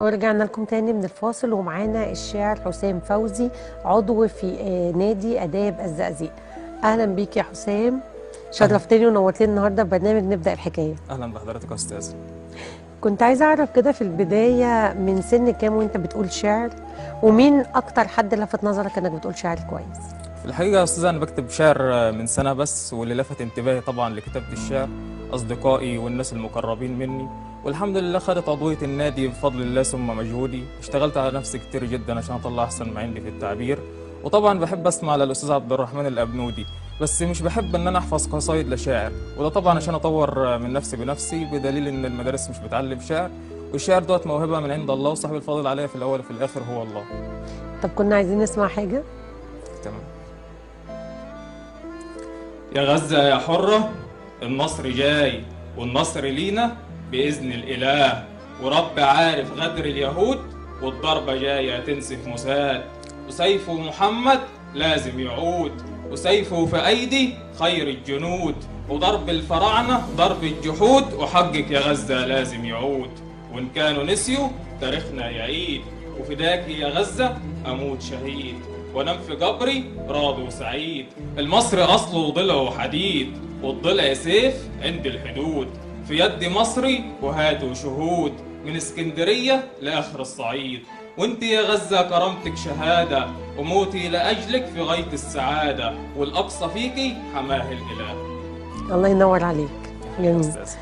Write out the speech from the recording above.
ورجعنا لكم تاني من الفاصل، ومعانا الشاعر حسام فوزي، عضو في نادي آداب الزقازيق. أهلا بيك يا حسام، أهلا شرفتني ونورتني النهارده ببرنامج نبدأ الحكاية. أهلا بحضرتك يا أستاذ. كنت عايزة أعرف كده في البداية، من سن كام وأنت بتقول شعر؟ ومين أكتر حد لفت نظرك إنك بتقول شعر كويس؟ في الحقيقة يا أستاذ أنا بكتب شعر من سنة بس، واللي لفت انتباهي طبعا لكتابة الشعر أصدقائي والناس المقربين مني، والحمد لله خدت عضوية النادي بفضل الله ثم مجهودي. اشتغلت على نفسي كتير جدا عشان أطلع أحسن ما عندي في التعبير، وطبعا بحب أسمع للأستاذ عبد الرحمن الأبنودي، بس مش بحب إن أنا أحفظ قصايد لشاعر، وده طبعا عشان أطور من نفسي بنفسي، بدليل إن المدارس مش بتعلم شعر، والشعر دوت موهبة من عند الله، وصاحب الفضل عليها في الأول وفي الآخر هو الله. طب كنا عايزين نسمع حاجة. تمام. يا غزة يا حرة، النصر جاي والنصر لينا بإذن الإله، ورب عارف غدر اليهود، والضربة جاية تنسف مساد، وسيفه محمد لازم يعود، وسيفه في أيدي خير الجنود، وضرب الفراعنة ضرب الجحود، وحقك يا غزة لازم يعود، وإن كانوا نسيوا تاريخنا يعيد، وفداك يا غزة أموت شهيد، وانام في قبري راضي وسعيد. المصري اصله ضلعه حديد، والضلع سيف عند الحدود، في يد مصري وهاتوا شهود، من اسكندريه لاخر الصعيد. وانت يا غزه كرامتك شهاده، وموتي لاجلك في غايه السعاده، والاقصى فيكي حماه الاله. الله ينور عليك. جميل. أستاذ.